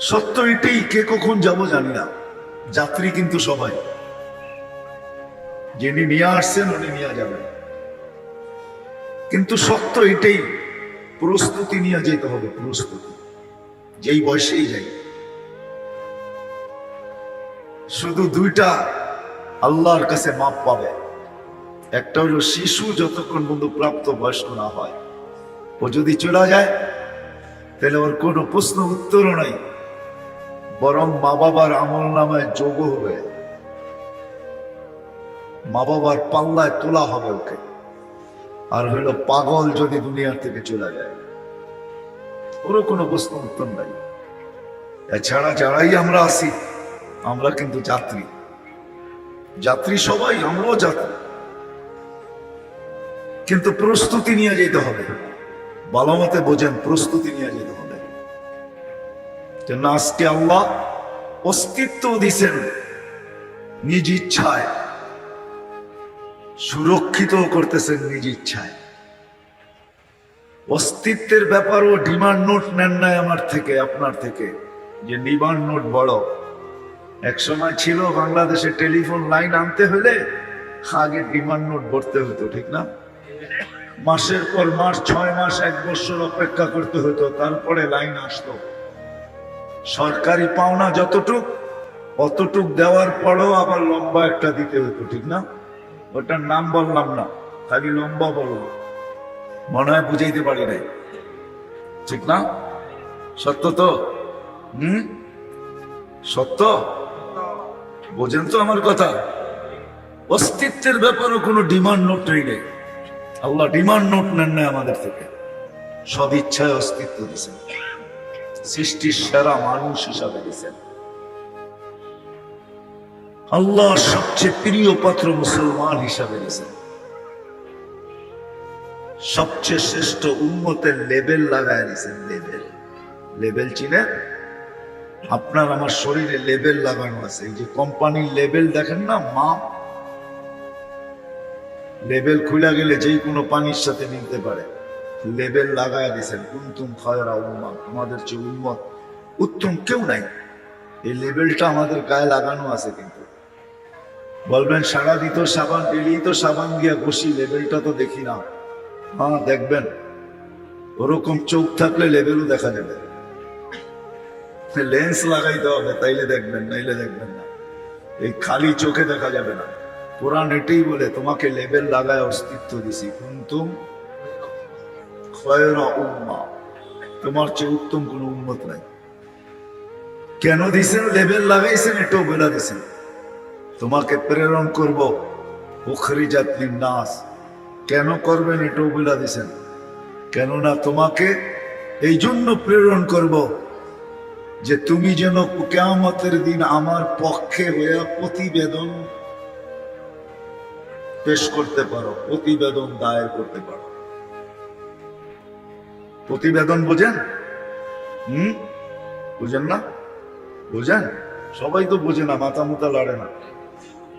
সত্য এটাই, কে কখন যাব জানি না, যাত্রী কিন্তু সবাই, যিনি নিয়ে আসছেন উনি নিয়ে যাবেন, কিন্তু সত্য এটাই, প্রস্তুতি নিয়ে যেতে হবে, প্রস্তুতি, যেই বয়সেই যাই। শুধু দুইটা আল্লাহর কাছে মাপ পাবে, একটা হলো শিশু যতক্ষণ পর্যন্ত প্রাপ্ত বয়স্ক না হয়, ও যদি চলে যায় তাহলে ওর কোনো প্রশ্ন উত্তরও নাই, বরং মা বাবার আমল নামায় যোগ হবে, মা বাবার পাল্লায় তোলা হবে ওকে। আর হইলো পাগল যদি দুনিয়ার থেকে চলে যায়, ওরও কোনো প্রশ্ন উত্তর নাই। এছাড়া যারাই আমরা আসি, আমরা কিন্তু যাত্রী, যাত্রী সবাই, আমরাও যাত্রী, কিন্তু প্রস্তুতি নিয়ে যেতে হবে, ভালো মতে বোঝেন, প্রস্তুতি নিয়ে যেতে হবে। আজকে আল্লাহ অস্তিত্ব দিছেন নিজ ইচ্ছায়, সুরক্ষিত করতেছেন নিজ ইচ্ছায়। অস্তিত্বের ব্যাপারও ডিমান্ড নোট নেন নাই আমার থেকে, আপনার থেকে, যে ডিমান্ড নোট বড়। এক সময় ছিল বাংলাদেশে টেলিফোন লাইন আনতে হলে আগে ডিমান্ড নোট ভরতে হতো, ঠিক না? মাসের পর মাস, 6 মাস, 1 বছর অপেক্ষা করতে হতো, তারপরে লাইন আসতো। সরকারি পাওনা যতটুক, অতটুক দেওয়ার পরও আবার লম্বা একটা দিতে হতো, ঠিক না? ওটার নাম বললাম না, খালি লম্বা বলবো, মনে হয় বুঝাইতে পারি নাই, ঠিক না? সত্য তো? সত্য বোঝেন তো আমার কথা? অস্তিত্বের ব্যাপারও কোনো ডিমান্ড নোট নেই। আল্লাহ ডিমান্ড নোট নেন না আমাদের থেকে, সব ইচ্ছায় অস্তিত্ব দিয়েছেন, সৃষ্টির সেরা মানুষ হিসাবে দিয়েছেন। আল্লাহ সবচেয়ে প্রিয় পাত্র মুসলমান হিসাবে দিয়েছেন, সবচেয়ে শ্রেষ্ঠ উম্মতের লেবেল লাগায় দিয়েছেন। লেবেল, লেবেল চিনে? আপনার আমার শরীরে লেবেল লাগানো আছে, এই যে কোম্পানির লেবেল দেখেন না, মা, লেবেল খুলে গেলে যেই কোনো পানির সাথে মিলতে পারে, লেবেল লাগায় দিয়েছেন, কুনতুম খায়রা উম্মাহ, আমাদের চেয়ে উম্মত উত্তম কেউ নাই। এই লেবেলটা আমাদের গায়ে লাগানো আছে। কিন্তু বলবেন সারা দিত সাবান, ডেলি তো সাবান দিয়া বসি, লেবেলটা তো দেখি না। হ্যাঁ দেখবেন, ওরকম চোখ থাকলে লেবেলও দেখা যাবে, লেন্স লাগাইতে হবে, তাইলে দেখবেন, নাইলে দেখবেন না। এই খালি চোখে দেখা যাবে না। কোরআন এটাই বলে, তোমাকে লেবেল লাগায় অস্তিত্ব দিছি, কুনতুম খায়রা উম্মাহ, তোমার চেয়ে উত্তম কোন উম্মত নাই। কেন দিছেন লেবেল লাগাইছেন? এটাও বলে দিছেন, তোমাকে প্রেরণ করব উখরিজাত লিন্নাস। কেন করবেন? এটাও বলে দিছেন, কেননা তোমাকে এই জন্য প্রেরণ করব যে তুমি যেন কিয়ামতের দিন আমার পক্ষে হইয়া প্রতিবেদন পেশ করতে পারো, প্রতিবেদন দায়ের করতে পারো। প্রতিবেদন বোঝেন? বুঝেন না? বুঝেন? সবাই তো বোঝে না, মাথা মুথা লড়ে না।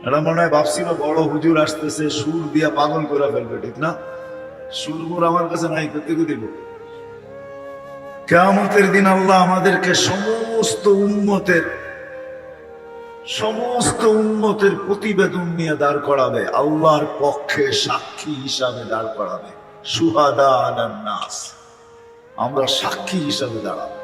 এরা মনে হয় ভাবছিল বড় হুজুর আসতেছে, সুর দিয়া পাগল করে ফেলবে, ঠিক না? সুরগুর আমার কাছে নাই, কোথেকে দিব? কিয়ামতের দিন আল্লাহ আমাদেরকে সমস্ত উম্মতের প্রতিবেদন নিয়ে দাঁড় করাবে, আল্লাহর পক্ষে সাক্ষী হিসাবে দাঁড় করাবে। শুহাদা আলান নাস, আমরা সাক্ষী হিসাবে দাঁড়াবো।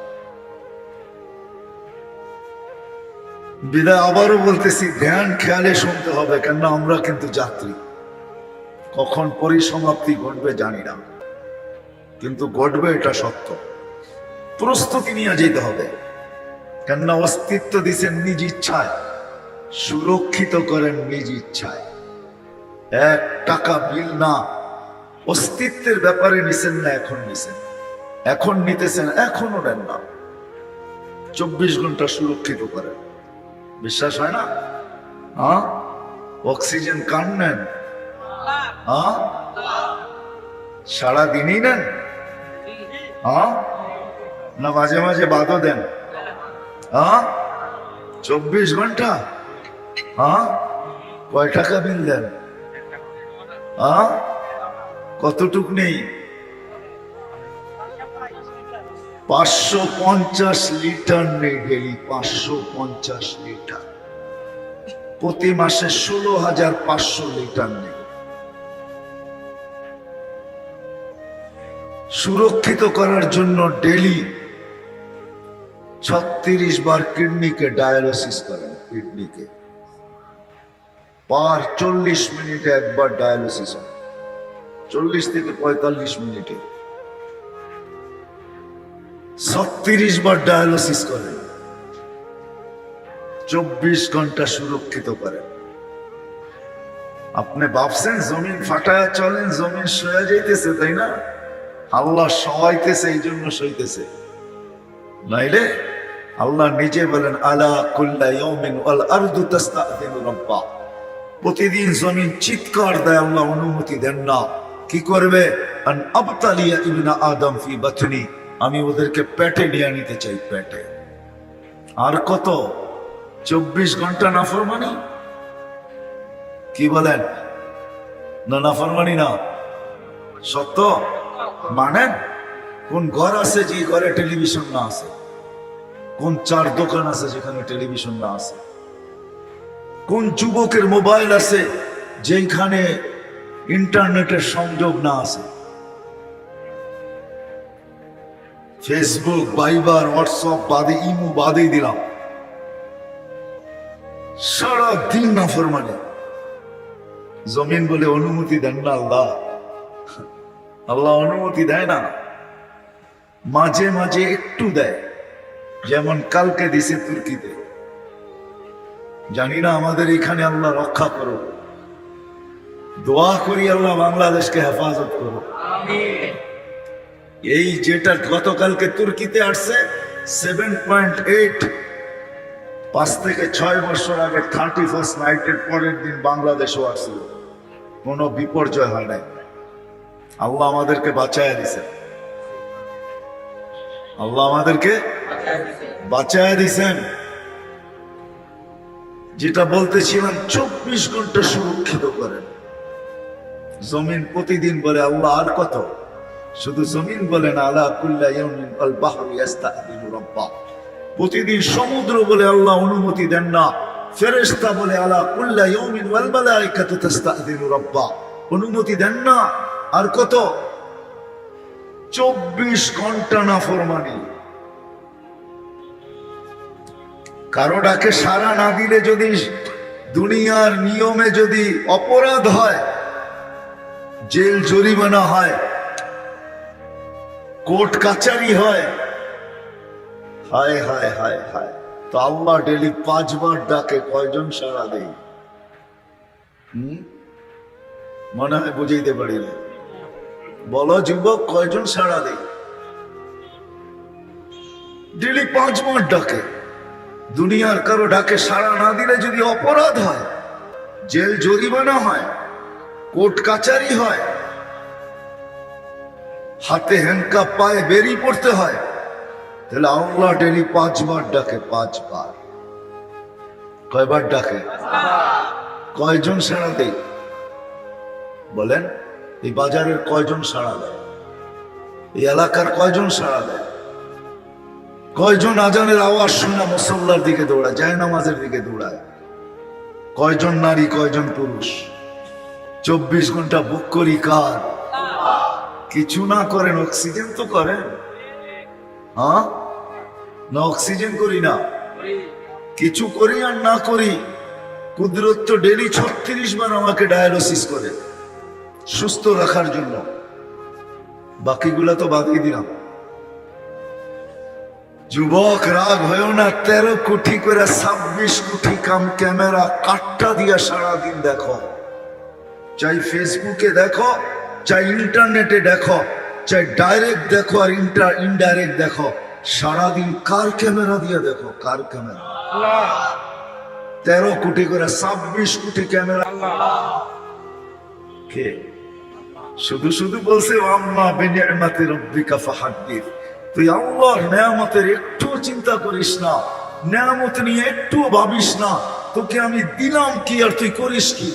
বিদায় আবারও বলতেছি, ধ্যান খেয়ালে শুনতে হবে, কেন আমরা কিন্তু যাত্রী। কখন পরিসমাপ্তি ঘটবে জানি না, কিন্তু ঘটবে, এটা সত্য। প্রস্তুতি নিয়ে যেতে হবে, কেননা অস্তিত্ব দিচ্ছেন নিজ ইচ্ছায়, সুরক্ষিত করেন নিজ ইচ্ছায়। 1 টাকা বিল না, অস্তিত্বের ব্যাপারে নিছেন না, এখন নিছেন, এখন নিতেছেন, এখনো নেন না, 24 ঘন্টা সুরক্ষিত করেন। বিশ্বাস হয় না? হ্যাঁ, অক্সিজেন কান নেন? হ্যাঁ, সারাদিনই নেন? হ্যাঁ, না মাঝে মাঝে বাদও দেন? হ্যাঁ, 24 ঘন্টা? হ্যাঁ, কয় টাকা বিল দেন? হ্যাঁ, কতটুক নেই? 550 লিটার নেই ডেলি, 550 লিটার। প্রতি মাসে 16,500 লিটার নেই। সুরক্ষিত করার জন্য ডেলি 36 বার কিডনিকে ডায়ালিসিস করেন। কিডনিকে পার 40 মিনিটে একবার ডায়ালিসিস হয়, 40 থেকে 45 মিনিটে 36 বার ডায়ালিসিস করেন। 24 ঘন্টা সুরক্ষিত করেন। আপনি ভাবছেন জমিন ফাটায় চলেন, জমিন সয়ে যাইতেছে, তাই না? আল্লাহ সহাইতেছে, এই জন্য সইতেছে। নাইলে আল্লাহ নিজে বলেন আলা কুল্লা ইয়াউমিন ওয়াল আরদু তাস্তাযিনু রাব্বা। প্রতিদিন জমিন চিৎকার দেয়, আল্লাহ অনুমতি দেন না। কি করবে? আন আবতালিয়া ইবনা আদম ফি বাতনি, আমি ওদেরকে পেটে নিয়ে নিতে চাই, পেটে। আর কত? 24 ঘন্টা নাফরমানি। কি বলেন? না নাফরমানি না, সত্য মানেন? কোন ঘর আছে যে ঘরে টেলিভিশন না আছে? কোন 4 দোকান আছে যেখানে টেলিভিশন না আছে? কোন যুবকের মোবাইল আছে যেখানে ইন্টারনেটের সংযোগ না আছে? ফেসবুক, ভাইবার, হোয়াটসঅ্যাপ বাদে, ইমো বাদেই দিলাম, সারা দিন নাফরমানি। জমিন বলে অনুমতি দেন না আল্লাহ। আল্লাহ অনুমতি দেয় না, মাঝে মাঝে একটু দেয়। যেমন কালকে দিছে তুর্কিতে। জানি না আমাদের এখানে আল্লাহ রক্ষা করো, দোয়া করি আল্লাহ বাংলাদেশকে হেফাজত করো। এই যেটা গতকালকে তুর্কিতে আসছে 7.8, 5 থেকে 6 বছর আগে 31st নাইটের পরের দিন বাংলাদেশও আসছিল, কোনো বিপর্যয় হয় নাই। আল্লাহ আমাদেরকে বাঁচায় দিছে, আল্লাহ আমাদেরকে বাঁচায় দিছেন। যেটা বলতেছিলাম, 24 ঘন্টা সুরক্ষিত করেন। জমিন প্রতিদিন বলে আল্লাহ আর কত? শুধু জমিন বলে না, আলা কুল্লা ইয়াউমিন আল বাহরু ইস্তাযিনু রাব্বা। প্রতিদিন সমুদ্র বলে আল্লাহ অনুমতি দেন না। ফেরেশতা বলে আলা কুল্লা ইয়াউমিন ওয়াল মালাইকাতু তাস্তাযিনু রাব্বা, অনুমতি দেন না। আর কত? 24 ঘন্টা নাফরমানি। কারো ডাকে সাড়া না দিলে যদি দুনিয়ার নিয়মে যদি অপরাধ হয়, জেল জরিমানা হয়, কোর্ট কাচারি হয়, হায় হায় হায় হায়, তো আল্লাহ ডেলি 5 বার ডাকে, কয়জন সাড়া দেয়? মনে হয় বুঝাইতে পারি না। বলো যুবক, কয়জন সাড়া দেয়? ডেলি 5 বার ডাকে। দুনিয়ার কারো ডাকে সাড়া না দিলে যদি অপরাধ হয়, জেল জরিমানা হয়, কোর্ট কাচারি হয়, হাতে হ্যান্ডকাপ, পায়ে বেরিয়ে পড়তে হয়, তাহলে আল্লাহ ডেলি 5 বার ডাকে। 5 বার। কয়বার ডাকে? কয়জন সাড়া দেয় বলেন? এই বাজারের কয়জন সাড়া দেয়? এই এলাকার কয়জন সাড়া দেয়? কয়জন আজানের আওয়াজ শুনে মুসল্লার দিকে দৌড়ায়, যায় নামাজের দিকে দৌড়ায়? কয়জন নারী, কয়জন পুরুষ? 24 ঘন্টা বুক করি কার? কিছু না করেন, অক্সিজেন তো করেন, হ্যাঁ না? অক্সিজেন করি না? কিছু করি আর না করি, কুদরত তো ডেলি 36 বার আমাকে ডায়ালিসিস করে সুস্থ রাখার জন্য। বাকিগুলা তো বাদই দিলাম। যুবক রাগ হয়েও না, 13 কোটি করে 26 কোটি ক্যামেরা কাটটা দিয়া সারাদিন দেখো। চাই ফেসবুকে দেখো, চাই ইন্টারনেটে দেখো, চাই ডাইরেক্ট দেখো আর ইনডাইরেক্ট দেখো, সারাদিন কার ক্যামেরা দিয়ে দেখো? কার ক্যামেরা? 13 কোটি করে 26 কোটি ক্যামেরা। কে? শুধু শুধু বলছে আম্মা বিনিআমাতি রাব্বিকা ফাহাদ্দিস। তুই আল্লাহর নেয়ামতের একটু চিন্তা করিস না, নেয়ামত নিয়ে একটু ভাবিস না, তোকে আমি দিলাম কি আর তুই করিস কি?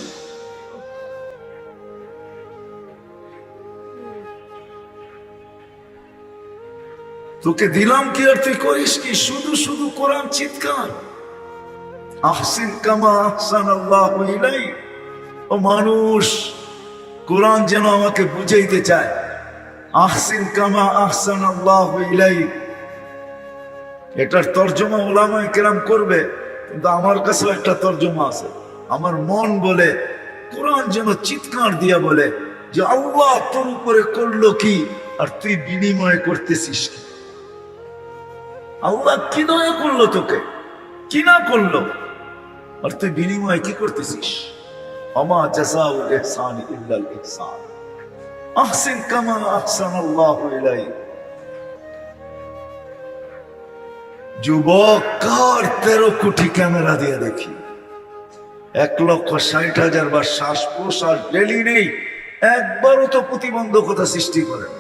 তোকে দিলাম কি আর তুই করিস কি? শুধু শুধু কোরআন চিৎকার, আহসিন কামা আহসানাল্লাহু ইলাইক। ও মানুষ, কোরআন যেন আমাকে বুঝাইতে চায়, আহসিন কামা আহসানাল্লাহু ইলাইক। এটার তর্জমা উলামায়ে কেরাম করবে, কিন্তু আমার কাছে একটা তর্জমা আছে। আমার মন বলে কোরআন যেন চিৎকার দিয়া বলে যে আল্লাহ তোর উপরে করলো কি আর তুই বিনিময় করতেছিস কি? আল্লাহ কি দয়া করলো তোকে, কি না করলো, আর তুই বিনিময় কি করতেছিস? আমা জাযাউল ইহসান ইল্লাল ইহসান, আহসিন কামা আহসানাল্লাহু ইলাইক। যুবক, কার 13 কোটি ক্যামেরা দিয়ে দেখি, 1,60,000 বার শ্বাস প্রশ্বাস ডেলি নেই, একবারও তো প্রতিবন্ধকতা সৃষ্টি করে না।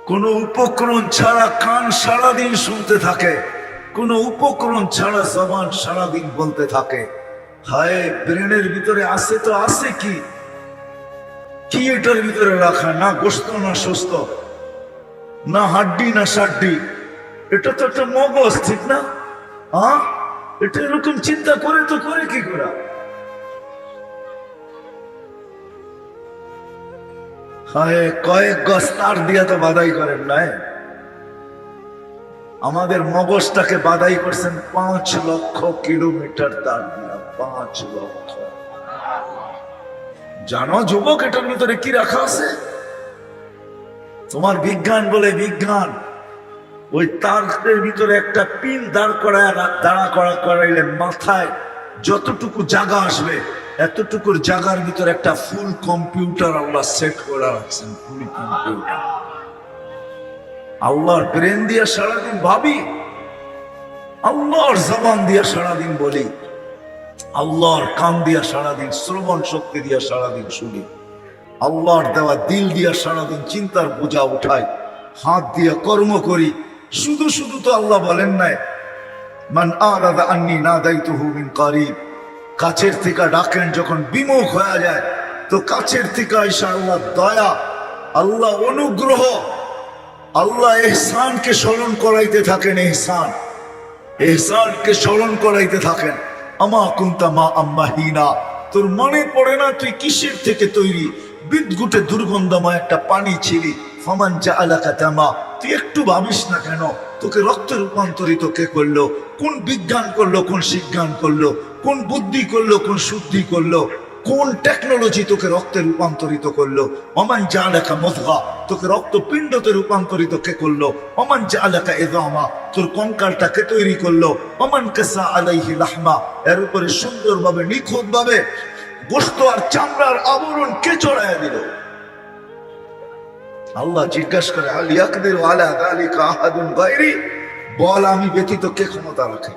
কোন উপকরণ ছাড়া কান সারাদিন শুনতে থাকে, কোন উপকরণ ছাড়া জবান সারাদিন বলতে থাকে। হায়, ব্রেনের ভিতরে আছে তো আছে কি? কি এটার ভিতরে রাখা? না গোস্ত না সুস্থ, না হাড্ডি না সাড্ডি, এটা তো একটা মগজ, ঠিক না? হ্যাঁ, এটা এরকম চিন্তা করে তো করে কি করা? হায়, কয়েক গজ তার দিয়া তো বাধাই করেন নাই, আমাদের মগজটাকে বাধাই করছেন 5 লক্ষ কিলোমিটার তার দিয়া। 5 লক্ষ। জানো যুবক, এটার ভিতরে কি রাখা আছে? তোমার বিজ্ঞান বলে বিজ্ঞান, ওই তারের ভিতরে একটা পিন দাঁড়া করাইলে মাথায় যতটুকু জায়গা আসবে, এতটুকুর জায়গার ভিতরে একটা ফুল কম্পিউটার আল্লাহ সেট করে রাখছেন। ফুল কম্পিউটার। আল্লাহর ব্রেন দিয়া সারাদিন ভাবি, আল্লাহর জবান দিয়া সারাদিন বলি, আল্লাহর কান দিয়া সারাদিন শ্রবণ শক্তি দিয়া সারাদিন শুনি, আল্লাহর দেওয়া দিল দিয়া সারাদিন চিন্তার বোঝা উঠাই, হাত দিয়া কর্ম করি। শুধু শুধু তো আল্লাহ বলেন নাই, মান আরাদা আন্নি নাদাইতুহু মিন কারিব। কাছের থেকে ডাকেন, যখন বিমুখ হয়ে যায় তো কাছের থেকে আইসা আল্লাহ দয়া, আল্লাহ অনুগ্রহ, আল্লাহ ইহসানকে স্মরণ করাইতে থাকেন। ইহসানকে স্মরণ করাইতে থাকেন। আমা কুনতা মা আম্মাহিনা, তোর মনে পড়ে না তুই কিসের থেকে তৈরি? বিদ্যুটে দুর্গন্ধময় একটা পানি ছিলি। ফামান জাআলাকা তামা, তুই একটু ভাবিস না কেন তোকে রক্তে রূপান্তরিত কে করলো? কোন বিজ্ঞান করলো, কোন শিজ্ঞান করলো, কোন বুদ্ধি করলো, কোন শুদ্ধি করলো, কোন টেকনোলজি তোকে রক্তে রূপান্তরিত করলো? ওমান জাআলাকা মুদগা, তোকে রক্তপিণ্ডতে রূপান্তরিত কে করলো? ওমান জাআলাকা ইযামা, তোর কঙ্কালটাকে তৈরি করলো? ওমান কাসা আলাইহি লাহমা, এর উপরে সুন্দরভাবে নিখুঁতভাবে গোশত আর চামড়ার আবরণ কে চড়াইয়া দিল? আল্লাহ জিজ্ঞাসা করে, হাল ইয়াকদিরু আলা যালিকা আহাদুন গায়রি, বল আমি ব্যতীত কে ক্ষমতা রাখে?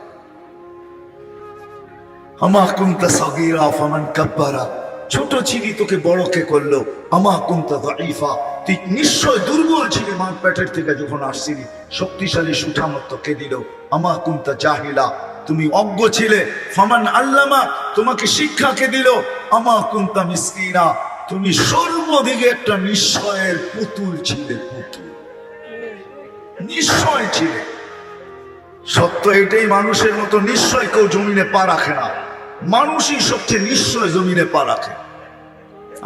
আমা কুনতা সাগীরা ফামান কাব্বারা, ছোট ছিলি তোকে বড় কে করলো? আমা কুনতা যায়ীফা, তুই নিশ্চয় দুর্বল ছিলি মার পেটের থেকে যখন আসছিলি, শক্তিশালী সুঠামত্ব কে দিল? আমা কুনতা জাহিলা, তুমি অজ্ঞ ছিলে। ফামান আল্লামা, তোমাকে শিক্ষা কে দিল? আমা কুনতা মিসকিনা, তুমি সর্বদিকে একটা নিশ্চয়ের পুতুল ছিলে। পুতুল নিশ্চয় ছিলে। সত্য এটাই, মানুষের মতো নিশ্চয় কেউ জমিনে পা রাখে না, মানুষই সবচেয়ে নিশ্চয় জমিনে পা রাখে।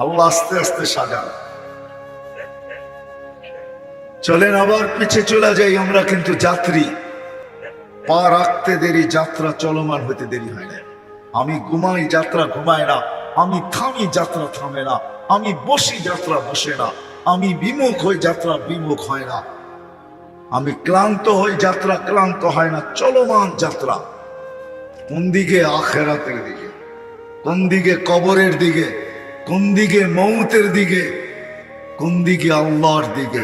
আল্লাহ আস্তে আস্তে সাজান। চলেন আবার পিছে চলে যাই, আমরা কিন্তু যাত্রী। পা রাখতে দেরি, যাত্রা চলমান হতে দেরি হয় না। আমি ঘুমাই, যাত্রা ঘুমায় না। আমি থামি, যাত্রা থামে না। আমি বসি, যাত্রা বসে না। আমি বিমুখ হই, যাত্রা বিমুখ হয় না। আমি ক্লান্ত হই, যাত্রা ক্লান্ত হয় না। চলমান যাত্রা। কোন দিকে? আখিরাতের দিকে। কোন দিকে? কবরের দিকে। কোন দিকে? মৌতের দিকে। কোন দিকে? আল্লাহর দিকে।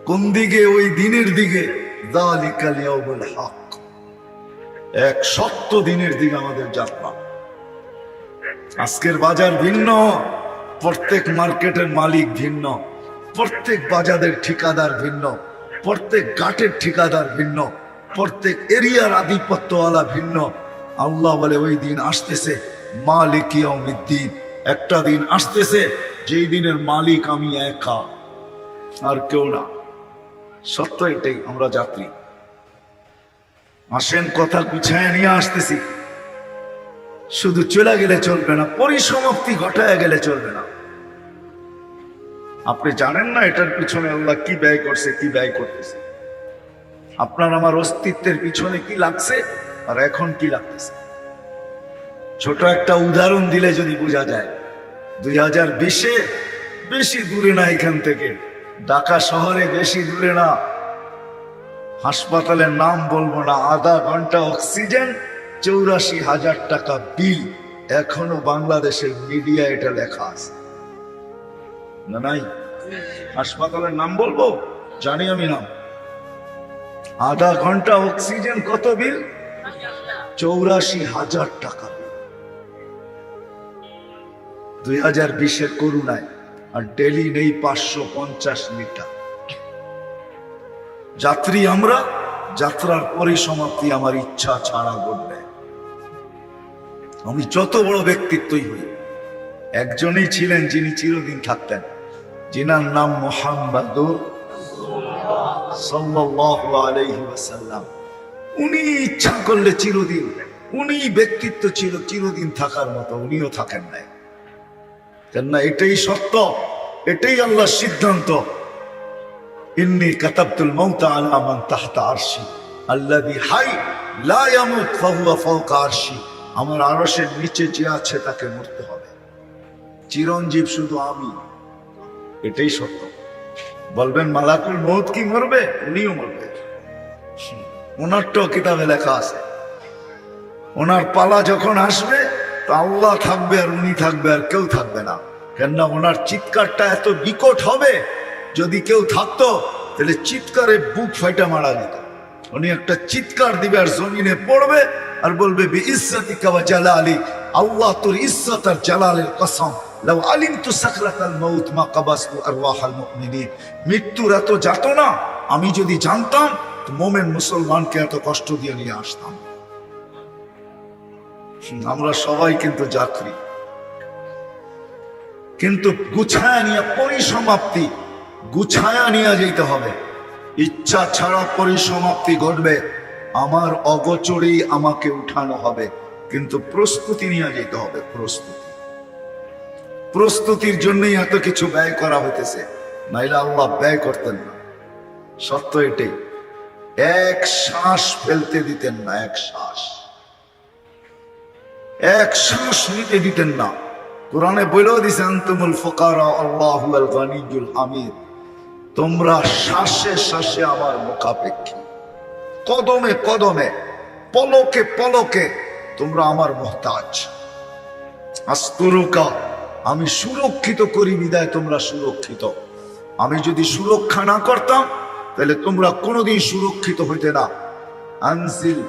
কোন দিকে? ওই দিনের দিকে। যালিকাল ইয়াউমুল হক, এক সত্য দিনের দিকে আমাদের যাত্রা। আজকের বাজার ভিন্ন, প্রত্যেক মার্কেটের মালিক ভিন্ন, প্রত্যেক বাজারের ঠিকাদার ভিন্ন, প্রত্যেক ঘাটের ঠিকাদার ভিন্ন, প্রত্যেক এরিয়ার আধিপত্যওয়ালা ভিন্ন। আল্লাহ বলে ওই দিন আসতেছে, মালিক ইয়াউমিদ্দিন, একটা দিন আসতেছে যেই দিনের মালিক আমি একা। আর কেউ না। সত্য এটাই, আমরা যাত্রী। আসেন, কথা গুছায় নিয়ে আসতেছি। শুধু চলে গেলে চলবে না, পরিসমাপ্তি ঘটায় গেলে চলবে না। আপনি জানেন না এটার পিছনে আল্লাহ কি ব্যয় করছে, কি ব্যয় করতেছে। আপনার আমার অস্তিত্বের পিছনে কি লাগছে আর এখন কি লাগতেছে। ছোট একটা উদাহরণ দিলে যদি বোঝা যায়, 2020-এ বেশি দূরে না এখান থেকে, ঢাকা শহরে বেশি দূরে না, হাসপাতালের নাম বলবো না, আধা ঘন্টা অক্সিজেন, 84,000 টাকা বিল। এখনো বাংলাদেশের মিডিয়া এটা লেখা আছে না? নাই? হাসপাতালের নাম বলবো? জানি আমি নাম। আধা ঘন্টা অক্সিজেন কত বিল? 84,000 টাকা বিল 2020-এর করুণায়। আর ডেলি নেই 550 লিটার। যাত্রী আমরা, যাত্রার পরিসমাপ্তি আমার ইচ্ছা ছাড়া ঘটবে। আমি যত বড় ব্যক্তিত্বই হই, একজনই ছিলেন যিনি চিরদিন থাকতেন, যিনার নাম মুহাম্মাদুর সাল্লাল্লাহু আলাইহি ওয়াসাল্লাম। উনি ইচ্ছা করলে চিরদিন, উনি ব্যক্তিত্ব ছিল চিরদিন থাকার মতো, উনিও থাকেন নাই। কেননা এটাই সত্য, এটাই আল্লাহর সিদ্ধান্ত। ইন্নী কাতাবতুল মাউতা আলা মান তাহতা আরশি আল্লাযী হাই লা ইয়ামুত ফাহুয়া ফাওকা আরশি। আমার আরশের নিচে যে আছে তাকে মরতে হবে। চিরঞ্জীব শুধু আমি, এটাই সত্য। বলবেন মালাকুল মউত কি মরবে? উনিও মরবে। ওনারটাও কিতাবে লেখা আছে। ওনার পালা যখন আসবে তো আল্লাহ থাকবে আর উনি থাকবে, আর কেউ থাকবে না। কেননা ওনার চিৎকারটা এত বিকট হবে, যদি কেউ থাকতো তাহলে চিৎকারে বুক ফাইটা মারা যেত। উনি একটা চিৎকার দিবে আর জমিনে পড়বে আর বলবে বিইজ্জাতিকা ওয়া জালালি, আল্লাহ তোর ইজ্জত আর জালালের কসম, লাউ আলিমতু সাকরাতাল মাউত মা কাবাসতু আরওয়াহাল মুমিনিন। মৃত্যুর এত যাতনা আমি যদি জানতাম তো মুমিন মুসলমানকে এত কষ্ট দিয়ে নিয়ে আসতাম। আমরা সবাই কিন্তু যাত্রী, কিন্তু গুছায়া নিয়ে পরিসমাপ্তি, গুছায়া নিয়ে যেতে হবে। ইচ্ছা ছাড়া পরিসমাপ্তি ঘটবে। আমার অগোচরেই আমাকে উঠানো হবে, কিন্তু প্রস্তুতি নিয়ে যেতে হবে। প্রস্তুতির জন্যই এত কিছু ব্যয় করা হইতেছে, নাইলে আল্লাহ ব্যয় করতেন না। সত্য এটাই। এক শ্বাস ফেলতে দিতেন না, এক শ্বাস নিতে দিতেন না। কোরআনে বলেও দিছেন আনতুমুল ফুকারা আল্লাহুল গনিয়্যুল হামিদ। তোমরা শ্বাসে শ্বাসে আমার মুখাপেক্ষী, কদমে কদমে, পলকে পলকে তোমরা আমার মুহতাজ। আস্তুরুকা, আমি সুরক্ষিত করি বিদায় তোমরা সুরক্ষিত। আমি যদি সুরক্ষা না করতাম তাহলে তোমরা কোনোদিন সুরক্ষিত হইতে না। আনজিল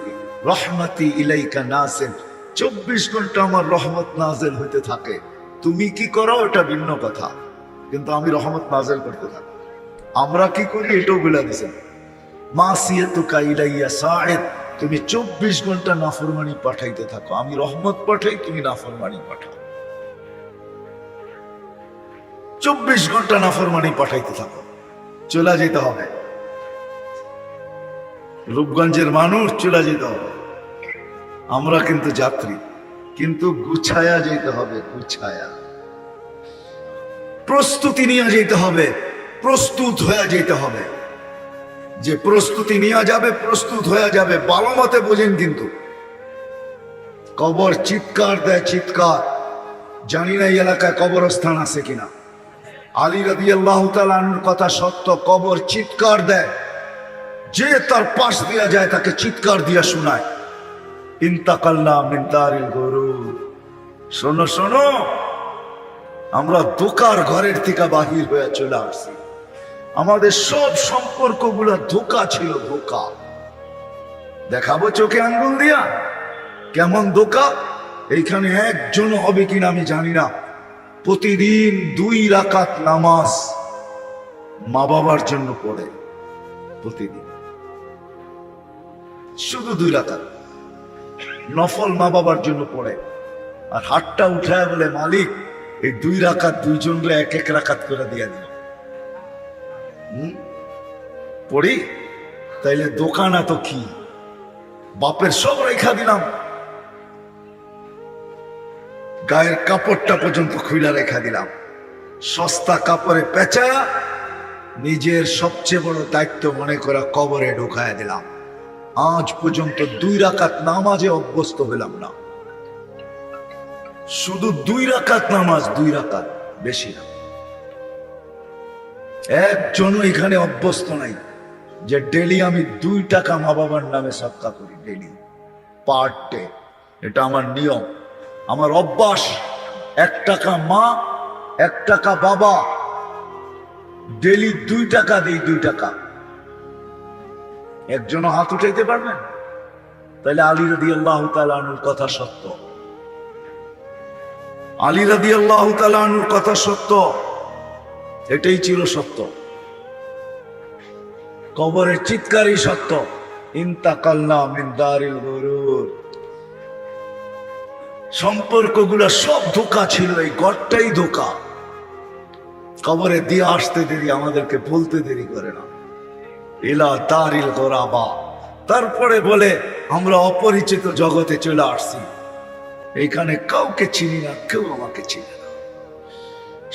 রহমতি ইলাইকা নাসিল, 24 ঘন্টা আমার রহমত নাজেল হইতে থাকে। তুমি কি করো এটা ভিন্ন কথা, কিন্তু আমি রহমত নাজেল করতে থাকি। আমরা কি করি এটাও বলে দিছেন, মাসিয়াতুকা ইলাইয়া সাইদ, তুমি 24 ঘন্টা নাফরমানি পাঠাইতে থাকো। আমি রহমত পাঠাই, তুমি নাফরমানি পাঠাও। 24 ঘন্টা নাফরমানি পাঠাইতে থাকো। চলে যেতে হবে। রূপগঞ্জের মানুষ চলে যেতে হবে। আমরা কিন্তু যাত্রী, কিন্তু গুছায়া যেতে হবে। গুছায়া প্রস্তুতি নিয়ে যেতে হবে, প্রস্তুত হয়ে যেতে হবে। যে প্রস্তুতি নিয়ে যাবে, প্রস্তুত হয়ে যাবে। ভালো মতে বোঝেন, কিন্তু কবর চিৎকার দেয়, চিৎকার। জানি না এই এলাকায় কবরস্থান আছে কিনা। আলী রাদিয়াল্লাহু তাআলা আনহুর কথা সত্য, কবর চিৎকার দেয়। যে তার পাশ দিয়া যায় তাকে চিৎকার দিয়া শোনায়, ইন্তাকাল্লা মিন দারিল গুরুর। শোনো শোনো, আমরা ধোকার ঘরের থেকে বাহির হয়ে চলে আসছি। আমাদের সব সম্পর্কগুলো ধোকা ছিল, ধোকা। দেখাবো চোখে আঙ্গুল দিয়া কেমন ধোকা। এইখানে একজন হবে কিনা আমি জানি না। প্রতিদিন 2 রাকাত নামাজ মা বাবার জন্য পড়ে, প্রতিদিন শুধু 2 রাকাত নফল মা বাবার জন্য পড়ে। আর হাতটা উঠায় বলে, মালিক এই 2 রাকাত 2 জনরে 1 রাকাত করে দিয়ে দিল। পড়ি, তাইলে দোকান এত কি, বাপের সব রেখা দিলাম, গায়ের কাপড়টা পর্যন্ত খুইলা রেখা দিলাম, সস্তা কাপড়ে পেঁচা নিজের সবচেয়ে বড় দায়িত্ব মনে করা কবরে ঢুকায় দিলাম। আজ পর্যন্ত 2 রাকাত নামাজে অভ্যস্ত হলাম না, শুধু 2 রাকাত নামাজ, 2 রাকাত, বেশি না। একজনও এখানে অভ্যস্ত নাই যে ডেলি আমি 2 টাকা মা বাবার নামে সদকা করি, ডেলি পার ডে। এটা আমার নিয়ম, আমার অভ্যাস। 1 টাকা মা, 1 টাকা বাবা, ডেলি 2 টাকা দিই, 2 টাকা। একজনও হাত উঠাইতে পারবেন? তাহলে আলী রাদিয়াল্লাহু তাআলা আনহুর কথা সত্য, আলী রাদিয়াল্লাহু তাআলা আনহুর কথা সত্য, এটাই ছিল সত্য। কবরের চিৎকারই সত্য, ইন্তাকালনা মিন দারিল গুরুর। সম্পর্কগুলো সব ধোঁকা ছিল, এই ঘরটাই ধোঁকা। কবরে দিয়ে আসতে দেরি, আমাদেরকে বলতে দেরি করে না, ইলা দারিল গোরাবা। তারপরে বলে আমরা অপরিচিত জগতে চলে আসছি, এখানে কাউকে চিনি না, কেউ আমাকে চিনে না।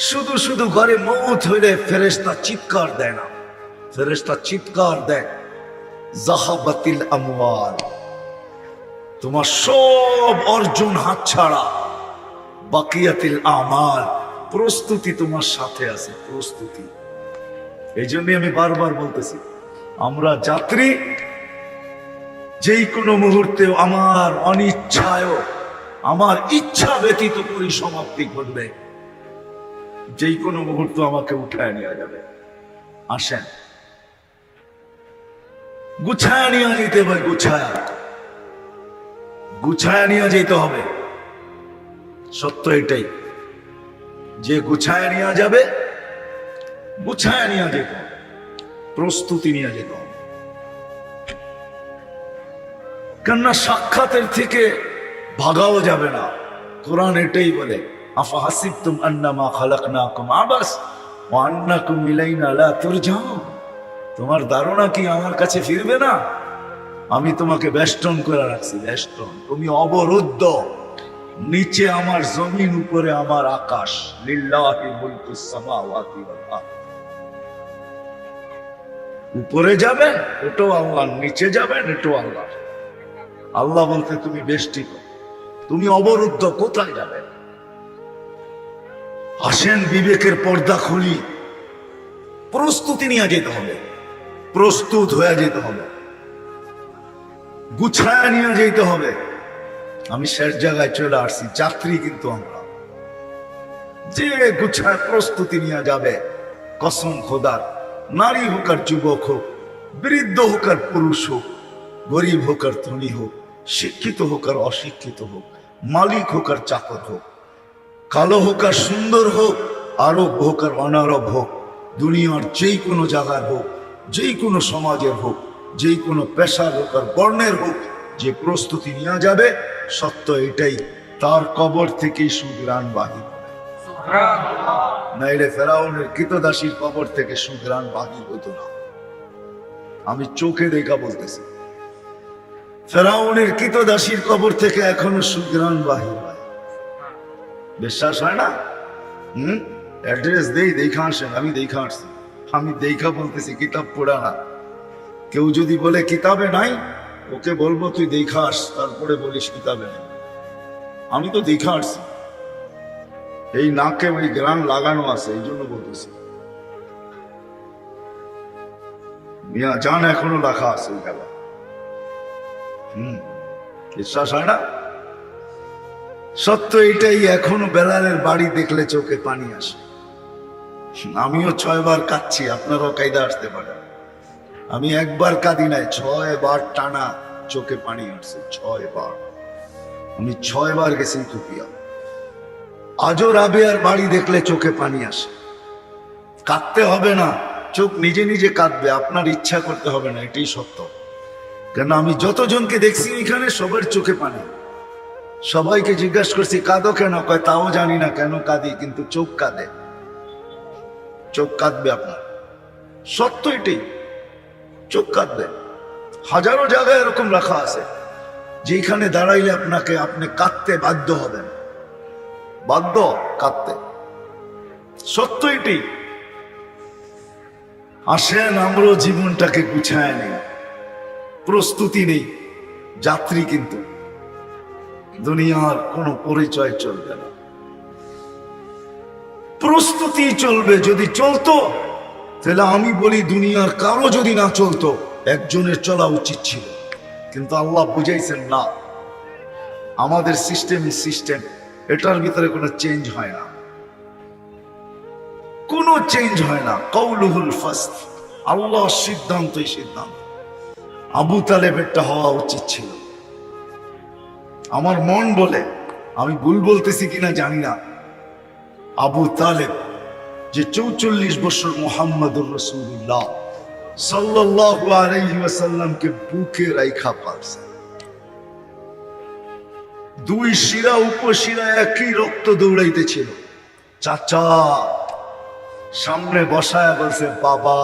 শুধু শুধু ঘরে মৌত হইলে ফেরেশতা চিৎকার দেয় না, ফেরেশতা চিৎকার দেয়, যাহাবাতিল আমওয়াল, তোমার সব অর্জন হাতছাড়া, বাকিয়াতিল আমাল, প্রস্তুতি তোমার সাথে আছে, প্রস্তুতি। এই জন্যই আমি বারবার বলতেছি, আমরা যাত্রী, যেই কোনো মুহূর্তে আমার অনিচ্ছায়, আমার ইচ্ছা ব্যতীত পরিসমাপ্তি ঘটবে, যেই কোনো মুহূর্ত আমাকে উঠায় নেওয়া যাবে। আসেন, গুছায় নিয়ে যেতে হবে, গুছায় নিয়ে যেতে হবে। সত্য এটাই, যে গুছায় নিয়ে যাবে, গুছায় নিয়ে যেতে হবে, প্রস্তুতি নিয়ে যেতে হবে। কেননা সাক্ষাতের থেকে ভাগাও যাবে না। কোরআন এটাই বলে, আফা হাসিবতুম আন্নামা খালাকনাকুম আবাস ওয়া আন্নাকুম ইলাইনা লা তুরজাউন। তোমার ধারণা কি আমার কাছে ফিরবে না? আমি তোমাকে বেষ্টন করে রাখছি, বেষ্টন। তুমি অবরুদ্ধ, নিচে আমার জমিন, উপরে আমার আকাশ। লিল্লাহি মুলকুস সামাওয়াতি ওয়াল আরদ। উপরে যাবেন, এটাও আল্লাহ, নিচে যাবেন, এটাও আল্লাহ। আল্লাহ বলতে তুমি বেষ্টিত, তুমি অবরুদ্ধ, কোথায় যাবেন? আসেন, বিবেকের পর্দা খুলি, প্রস্তুতি নিয়ে যেতে হবে, প্রস্তুত হয়ে যেতে হবে, গুছায় নিয়ে যেতে হবে। আমি শেষ জায়গায় চলে আসছি, যাত্রী কিন্তু আমরা। যে গুছায় প্রস্তুতি নিয়ে যাবে, কসম খোদার, নারী হোক আর যুবক হোক, বৃদ্ধ হোক আর পুরুষ হোক, গরিব হোক আর ধনী হোক, শিক্ষিত হোক আর অশিক্ষিত হোক, মালিক হোক আর চাকর হোক, কালো হোক আর সুন্দর হোক, আরব হোক আর অনারব হোক, দুনিয়ার যেই কোনো জায়গার হোক, যেই কোনো সমাজের হোক, যেই কোনো পেশার হোক আর বর্ণের হোক, যে প্রস্তুতি নিয়ে যাবে, সত্য এটাই, তার কবর থেকেই সুঘ্রাণ বাহির হবে। নাইলে ফেরাউনের কৃতদাসীর কবর থেকে সুঘ্রাণ বাহির হতো না। আমি চোখে দেখা বলতেছি, ফেরাউনের কৃতদাসীর কবর থেকে এখনো সুঘ্রাণ বাহির হয়। বিশ্বাস হয় না? অ্যাড্রেস দেই, দেখা আসেন। আমি দেখা আসছি, আমি দেখা বলতেছি, কিতাব পড়া না। কেউ যদি বলে কিতাবে নাই, ওকে বলবো তুই দেখা আস, তারপরে বলিস কিতাবে নাই। আমি তো দেখা আসছি, এই নাকে ওই গ্রাম লাগানো আছে, এই জন্য বলতেছি। মিয়া জান এখনো লেখা আছে ওই জায়গা। বিশ্বাস হয় না? সত্য এটাই, এখনো বেলালের বাড়ি দেখলে চোখে পানি আসে। আমিও 6 বার কাঁদছি, আপনারাও কায়দা আসতে পারেন। আমি একবার কাঁদি নাই, 6 বার টানা চোখে পানি আসছে, 6 বার। আমি 6 বার গেছি ইথিওপিয়া। আজও রাবেয়ার বাড়ি দেখলে চোখে পানি আসে। কাঁদতে হবে না, চোখ নিজে নিজে কাঁদবে, আপনার ইচ্ছা করতে হবে না, এটাই সত্য। কেন আমি যতজনকে দেখছি এখানে, সবার চোখে পানি। সবাইকে জিজ্ঞাসা করছি কাঁদো কেন, কয় তাও জানি না কেন কাঁদি, কিন্তু চোখ কাঁদে। চোখ কাঁদবে আপনার। সত্য এটাই, চোখ কাঁদবে। হাজারো জায়গায় এরকম রাখা আছে যেখানে দাঁড়াইলে আপনি কাঁদতে বাধ্য হবেন, বাধ্য কাঁদতে। সত্য এটাই। আসেন আমরাও জীবনটাকে গুছায় নেই, প্রস্তুতি নেই, যাত্রী কিন্তু দুনিয়ার কোনো পরিচয় চলবে না, প্রস্তুতি চলবে। যদি চলতো তাহলে আমি বলি দুনিয়ার কারো যদি না চলতো একজনের চলা উচিত ছিল, কিন্তু আল্লাহ বুঝাইছেন না, আমাদের সিস্টেম, এটার ভিতরে কোনো চেঞ্জ হয় না, কোনো চেঞ্জ হয় না। কওলুহুল ফাসল, আল্লাহর সিদ্ধান্তই সিদ্ধান্ত। আবু তালেবেরটা হওয়া উচিত ছিল। আমার মন বলে, আমি ভুল বলতেছি কিনা জানি না, আবু তালেব যে 44 বছর মুহাম্মদুর রাসূলুল্লাহ সাল্লাল্লাহু আলাইহি ওয়াসাল্লামকে বুকে রাইখা পালছে, দুই শিরা উপশিরা একই রক্ত দৌড়াইতেছিল। চাচা সামনে বসায় বলছে, বাবা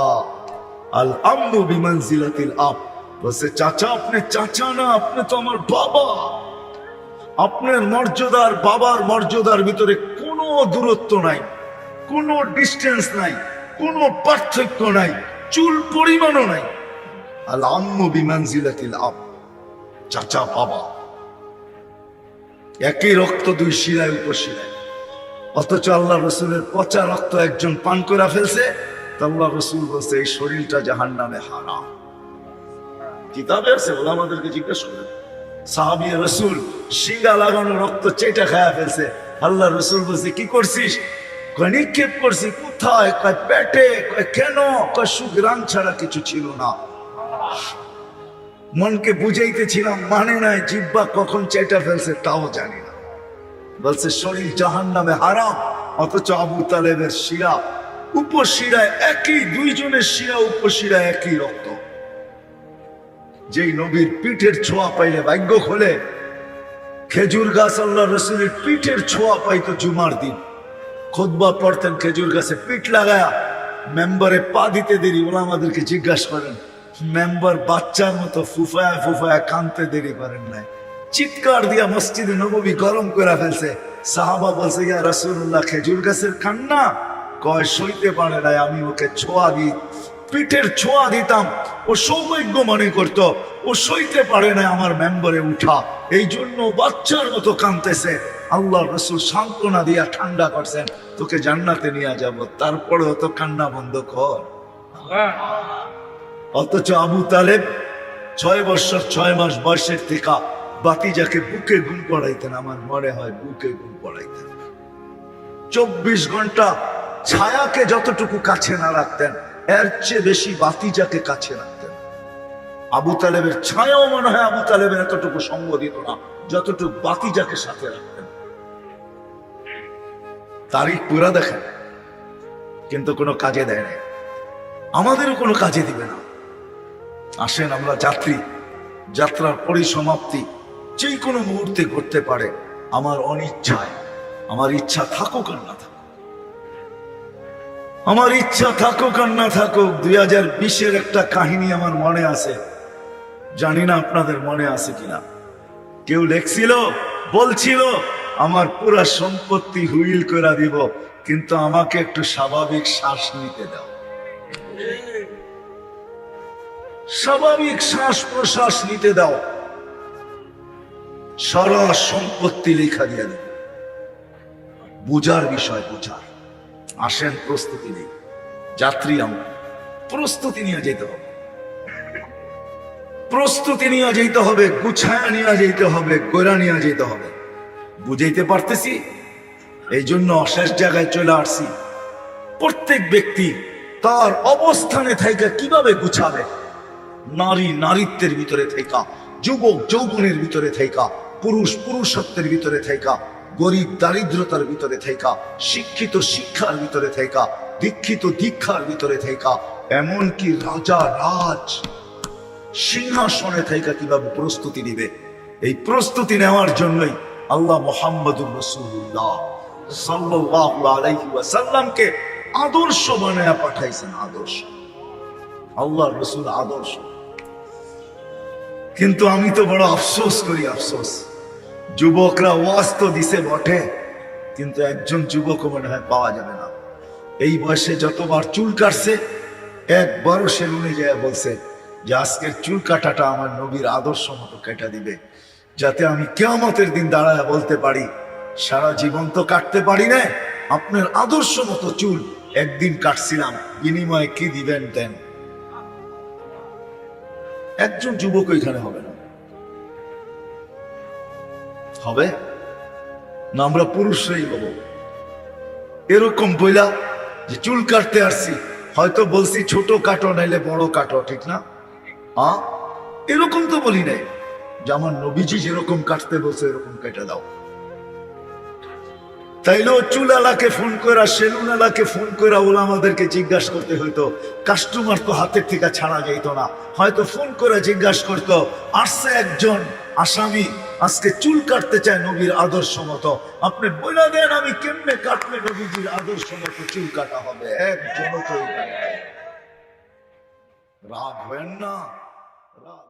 আল আম্মু বিমানজিলাতিল আব। বলছে, চাচা আপনি চাচা না, আপনি তো আমার বাবা। আপনার মর্যাদার বাবার মর্যাদার ভিতরে কোনো দূরত্ব নাই, কোনো ডিস্টেন্স নাই, কোনো পার্থক্য নাই, চুল পরিমাণও নাই। আল আম্মু বিমানজিলাতিল আব, চাচা বাবা, একই রক্ত দুই শিরায় উপশিরায়। অথচ আল্লাহ রসুলের পচা রক্ত একজন পান করে ফেলছে, আল্লাহ রসুল বলছে এই শরীরটা জাহান্নামে হারাম। কিতাবে আছে, ওলামাদেরকে জিজ্ঞেস করেন। সাহাবী রসুল শিঙ্গা লাগানো রক্ত চেটা খায়া ফেলছে, আল্লাহ রসুল বলছে কি করছিস? নিক্ষেপ করছি। কোথায়? পেটে। কেন? সুগ্রাম ছাড়া কিছু ছিল না। মনকে বুঝাইতেছিলাম, মানে নাই। জিব্বা কখন চেটা ফেলছে তাও জানি না। বলছে শরীর জাহান্নামে হারাম। অথচ আবু তালেবের শিরা উপশিরায় একই, দুইজনের শিরা উপশিরায় একই রক্ত। যেই নবীর পিঠের ছোঁয়া পাইলে ভাগ্য খোলে, খেজুর গাছ আল্লাহ রসুলের পিঠের ছোঁয়া পাইতো জুমার দিন। খুতবা পড়তেন খেজুর গাছে পিঠ লাগায়া, মেম্বারে পা দিতে দেরি। ওলামাদেরকে জিজ্ঞাসা করেন, মেম্বার বাচ্চার মতো ফুফায়া ফুফায়া কানতে দেরি করেন নাই, চিৎকার দিয়া মসজিদে নববী গরম করে ফেলছে। সাহাবা বলছে, ইয়া রাসূলুল্লাহ খেজুর গাছের কান্না? কয় সইতে পারে নাই, আমি ওকে ছোঁয়া দিই, পিঠের ছোঁয়া দিতাম, ও সৌভাগ্য মনে করতো, ও সইতে পারে না আমার মেম্বারে উঠা, এই জন্য বাচ্চার মতো কাঁদতেছে। আল্লাহ রসুল সান্ত্বনা দিয়া ঠান্ডা করছেন, তোকে জান্নাতে নিয়ে যাব, তারপরেও তো কান্না বন্ধ কর। অথচ আবু তালেব 6 বছর 6 মাস বয়সের থেকে বাতিজাকে বুকে ঘুম পড়াইতেন। আমার মনে হয় বুকে ঘুম পড়াইতেন। 24 ঘন্টা ছায়াকে যতটুকু কাছে না রাখতেন, এর চেয়ে বেশি বাতিজাকে কাছে রাখতেন। আবু তালেবের ছায়াও মনে হয় আবু তালেবের এতটুকু সঙ্গ দিত না যতটুকু বাতিজাকে সাথে রাখতেন। তারিখ পুরা দেখেন, কিন্তু কোনো কাজে দেয় না, আমাদেরও কোনো কাজে দিবে না। আসেন আমরা যাত্রী, যাত্রার পরিসমাপ্তি যে কোনো মুহূর্তে ঘটতে পারে। আমার অনিচ্ছায়, আমার ইচ্ছা থাকুক আর না থাকুক, আমার ইচ্ছা থাকুক আর না থাকুক। 2020-এর একটা কাহিনী আমার মনে আছে, জানি না আপনাদের মনে আছে কিনা। কেউ লেখছিল, বলছিল আমার পুরা সম্পত্তি হুইল করে দিব, কিন্তু আমাকে একটু স্বাভাবিক শ্বাস নিতে দাও, স্বাভাবিক শ্বাস প্রশ্বাস নিতে দাও, সারা সম্পত্তি লেখা দিয়ে দেব। বুঝার বিষয়, বুঝার। আসেন প্রস্তুতি নেই, যাত্রী আমরা প্রস্তুতি নিয়ে যেতে হবে, প্রস্তুতি নিয়ে যেতে হবে, গুছায়া নিয়ে যেতে হবে, গোড়া নিয়ে যেতে হবে। বুঝাইতে পারতেছি, এই জন্য শেষ জায়গায় চলে আসছি। প্রত্যেক ব্যক্তি তার অবস্থানে থাইকা কিভাবে গুছাবে, নারী নারীত্বের ভিতরে থাইকা, যুবক যৌবনের ভিতরে থাইকা, পুরুষ পুরুষত্বের ভিতরে থাইকা, গরিব দারিদ্রতার ভিতরে থাইকা, শিক্ষিত শিক্ষার ভিতরে থাইকা, দীক্ষিত দীক্ষার ভিতরে থাইকা, এমনকি রাজা রাজ সিংহাসনে থাইকা কিভাবে প্রস্তুতি নিবে। এই প্রস্তুতি নেওয়ার জন্যই আল্লাহ মুহাম্মদুর রাসূলুল্লাহ সাল্লাল্লাহু আলাইহি ওয়াসাল্লামকে আদর্শ বানায়া পাঠাইছেন। আদর্শ আল্লাহ রসুল আদর্শ। কিন্তু আমি তো বড় আফসোস করি, আফসোস, যুবকরা ওয়াজ তো দিছে বটে, কিন্তু একজন যুবক মনে হয় পাওয়া যাবে না। এই বয়সে যতবার চুল কাটছে, একবারও সেলুনে গিয়ে বলছে যে আজকের চুল কাটাটা আমার নবীর আদর্শ মতো কেটে দিবে, যাতে আমি কিয়ামতের দিন দাঁড়ায় বলতে পারি সারা জীবন তো কাটতে পারি না, আপনার আদর্শ মতো চুল একদিন কাটছিলাম, বিনিময়ে কি দিবেন দেন। একজন যুবক এখানে হবে না, হবে না আমরা পুরুষরাই হব। এরকম বইলা যে চুল কাটতে আসছি, হয়তো বলছি ছোট কাটো নাইলে বড় কাটো, ঠিক না? এরকম তো বলি নাই যে আমার নবীজি যেরকম কাটতে বলছে এরকম কেটে দাও। তাইলেও চুলালাকে ফোন করা, সেলুনালাকে ফোন করা ওলামাদেরকে জিজ্ঞাসা করতে হইতো, কাস্টমার তো হাতের থেকে ছাড়া যাইত না, হয়তো ফোন করে জিজ্ঞাসা করতো আসছে একজন আসামি আজকে চুল কাটতে চায় নবীর আদর্শ মতো, আপনি বলে দেন আমি কেমনে কাটলে নবীজির আদর্শ মতো চুল কাটা হবে। একজন তো রাগ হবেন না, রাগ